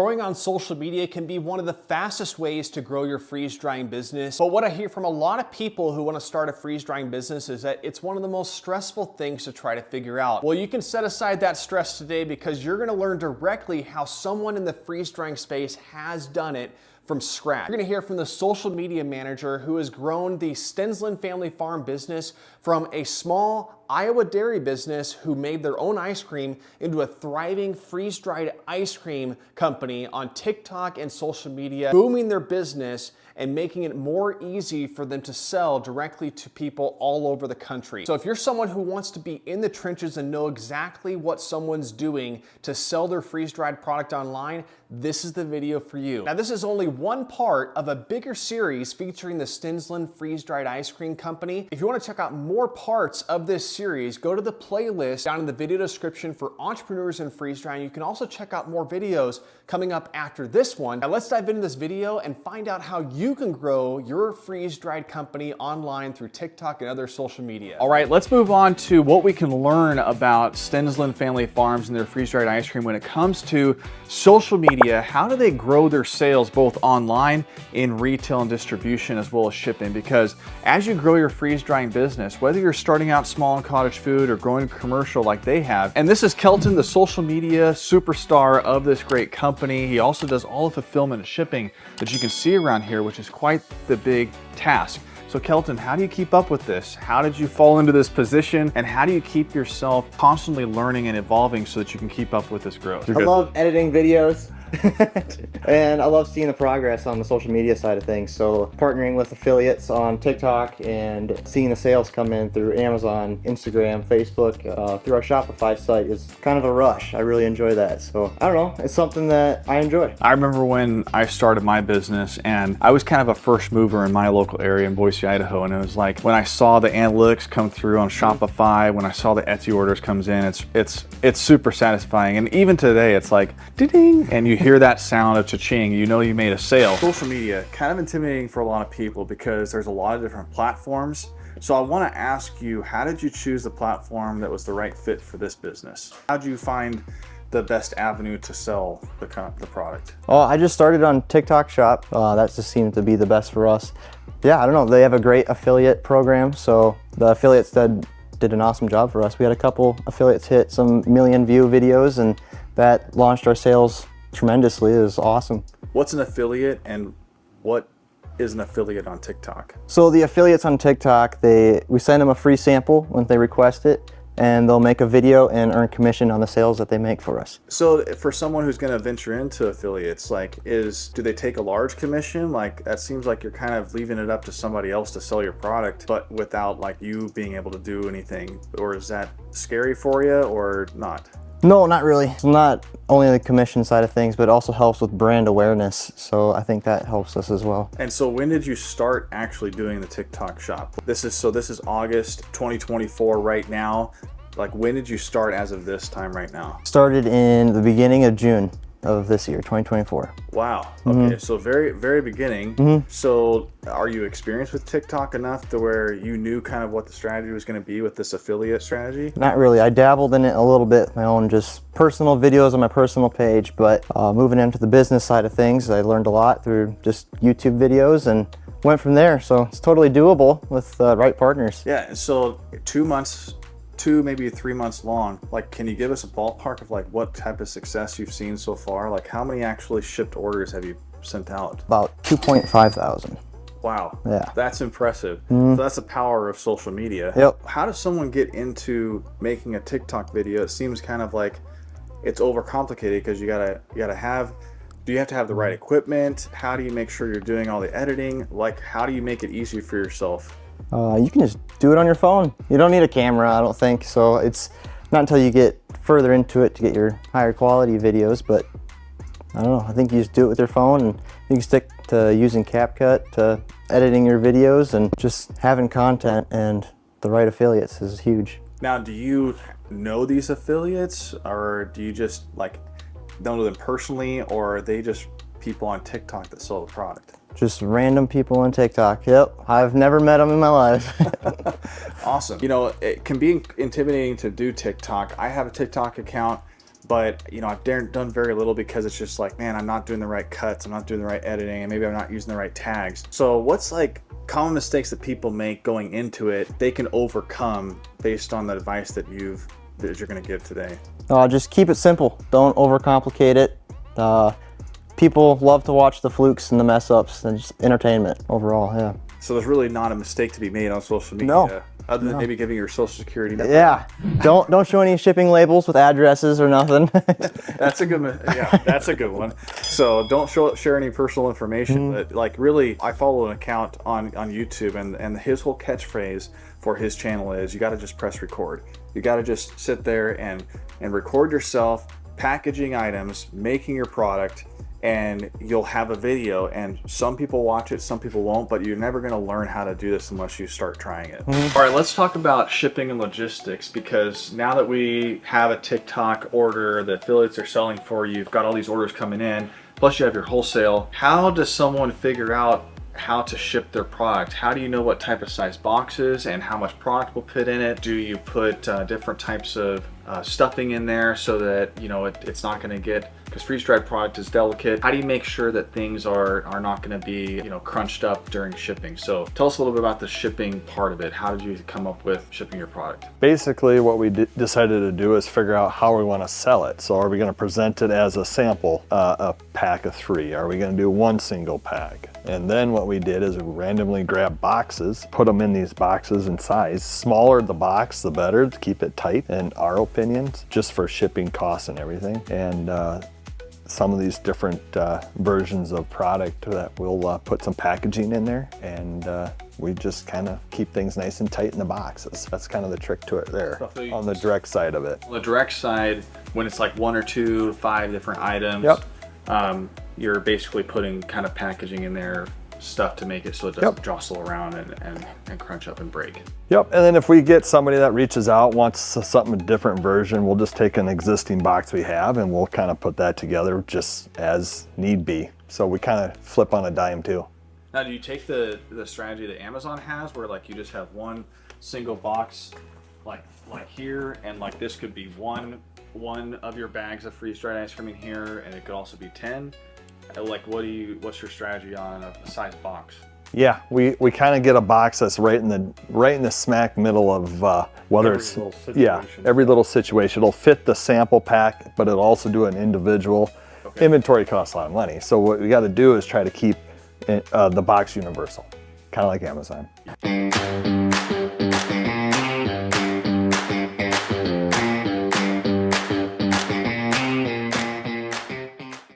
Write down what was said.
Growing on social media can be one of the fastest ways to grow your freeze drying business. But what I hear from a lot of people who want to start a freeze drying business is that it's one of the most stressful things to try to figure out. Well, you can set aside that stress today because you're going to learn directly how someone in the freeze drying space has done it from scratch. You're going to hear from the social media manager who has grown the Stensland family farm business from a small Iowa dairy business who made their own ice cream into a thriving freeze-dried ice cream company on TikTok and social media, booming their business and making it more easy for them to sell directly to people all over the country. So if you're someone who wants to be in the trenches and know exactly what someone's doing to sell their freeze-dried product online, this is the video for you. Now, this is only one part of a bigger series featuring the Stensland freeze-dried ice cream company. If you want to check out more parts of this series, go to the playlist down in the video description for entrepreneurs in freeze drying. You can also check out more videos coming up after this one. Now let's dive into this video and find out how you can grow your freeze-dried company online through TikTok and other social media. All right, let's move on to what we can learn about Stensland Family Farms and their freeze-dried ice cream when it comes to social media. How do they grow their sales both online, in retail and distribution, as well as shipping? Because as you grow your freeze-drying business, whether you're starting out small in cottage food or growing commercial like they have, and this is Kelton, the social media superstar of this great company. He also does all the fulfillment and shipping that you can see around here, which is quite the big task. So Kelton, how do you keep up with this? How did you fall into this position? And how do you keep yourself constantly learning and evolving so that you can keep up with this growth? I love editing videos. And I love seeing the progress on the social media side of things. So partnering with affiliates on TikTok and seeing the sales come in through Amazon, Instagram, Facebook, through our Shopify site is kind of a rush. I really enjoy that. So I don't know, it's something that I enjoy. I remember when I started my business and I was kind of a first mover in my local area in Boise, Idaho. And it was like when I saw the analytics come through on Shopify, when I saw the Etsy orders comes in, it's super satisfying. And even today, it's like ding, and you hear that sound of cha-ching, you know you made a sale. Social media, kind of intimidating for a lot of people because there's a lot of different platforms. So I want to ask you, how did you choose the platform that was the right fit for this business? How did you find the best avenue to sell the product? Oh, I just started on TikTok Shop. That just seemed to be the best for us. Yeah, I don't know, they have a great affiliate program. So the affiliates did an awesome job for us. We had a couple affiliates hit some million view videos and that launched our sales tremendously. It was awesome. What's an affiliate and what is an affiliate on TikTok? So the affiliates on TikTok, we send them a free sample when they request it, and they'll make a video and earn commission on the sales that they make for us. So for someone who's going to venture into affiliates, like do they take a large commission? Like that seems like you're kind of leaving it up to somebody else to sell your product, but without like you being able to do anything. Or is that scary for you or not? No, not really. It's not only the commission side of things, but it also helps with brand awareness. So I think that helps us as well. And so when did you start actually doing the TikTok shop? This is August 2024 right now. Like when did you start as of this time right now? Started in the beginning of June of this year, 2024. Wow. Okay, so very, very beginning. So are you experienced with TikTok enough to where you knew kind of what the strategy was going to be with this affiliate strategy? Not really. I dabbled in it a little bit, my own just personal videos on my personal page, but moving into the business side of things, I learned a lot through just YouTube videos and went from there. So it's totally doable with the right partners. Yeah, so 2 months, maybe 3 months long. Like, can you give us a ballpark of like what type of success you've seen so far? Like how many actually shipped orders have you sent out? About 2.5 thousand. Wow. Yeah. That's impressive. So that's the power of social media. Yep. How does someone get into making a TikTok video? It seems kind of like it's overcomplicated because do you have to have the right equipment? How do you make sure you're doing all the editing? Like, how do you make it easy for yourself? You can just do it on your phone. You don't need a camera, I don't think. So it's not until you get further into it to get your higher quality videos, but I don't know, I think you just do it with your phone and you can stick to using CapCut to editing your videos, and just having content and the right affiliates is huge. Now, do you know these affiliates, or do you just like know them personally, or are they just people on TikTok that sell the product? Just random people on TikTok. Yep, I've never met them in my life. Awesome. You know, it can be intimidating to do TikTok. I have a TikTok account, but you know, I've done very little because it's just like, man, I'm not doing the right cuts, I'm not doing the right editing, and maybe I'm not using the right tags. So what's like common mistakes that people make going into it they can overcome based on the advice that you're going to give today? Just keep it simple. Don't overcomplicate it. People love to watch the flukes and the mess ups and just entertainment overall. Yeah. So there's really not a mistake to be made on social media. No. Other than maybe giving your social security number. Yeah. Don't show any shipping labels with addresses or nothing. That's a good one. So don't share any personal information. But like really, I follow an account on YouTube, and his whole catchphrase for his channel is, you got to just press record. You got to just sit there and record yourself packaging items, making your product, and you'll have a video, and some people watch it, some people won't, but you're never going to learn how to do this unless you start trying it. All right, let's talk about shipping and logistics, because now that we have a TikTok order, the affiliates are selling for you, you've got all these orders coming in, plus you have your wholesale. How does someone figure out how to ship their product? How do you know what type of size boxes and how much product will fit in it? Do you put different types of stuffing in there so that, you know, it's not going to get, because freeze-dried product is delicate. How do you make sure that things are not going to be, you know, crunched up during shipping? So tell us a little bit about the shipping part of it. How did you come up with shipping your product? Basically, what we decided to do is figure out how we want to sell it. So are we going to present it as a sample, a pack of 3? Are we going to do one single pack? And then what we did is we randomly grabbed boxes, put them in these boxes in size. Smaller the box, the better, to keep it tight, in our opinions, just for shipping costs and everything. And some of these different versions of product that we'll put some packaging in there, and we just kind of keep things nice and tight in the boxes. That's kind of the trick to it there on the direct side of it. On the direct side, when it's like 1 or 2, 5 different items, you're basically putting kind of packaging in there, stuff to make it so it doesn't jostle around and crunch up and break. Yep, and then if we get somebody that reaches out, wants something, a different version, we'll just take an existing box we have and we'll kind of put that together just as need be. So we kind of flip on a dime too. Now, do you take the strategy that Amazon has, where like you just have one single box like here, and like this could be one of your bags of freeze-dried ice cream in here, and it could also be 10? Like, what's your strategy on a size box? Yeah, we kind of get a box that's right in the smack middle of whether it's every little situation. It'll fit the sample pack, but it'll also do an individual. Okay. Inventory costs a lot of money, so what we got to do is try to keep the box universal, kind of like Amazon.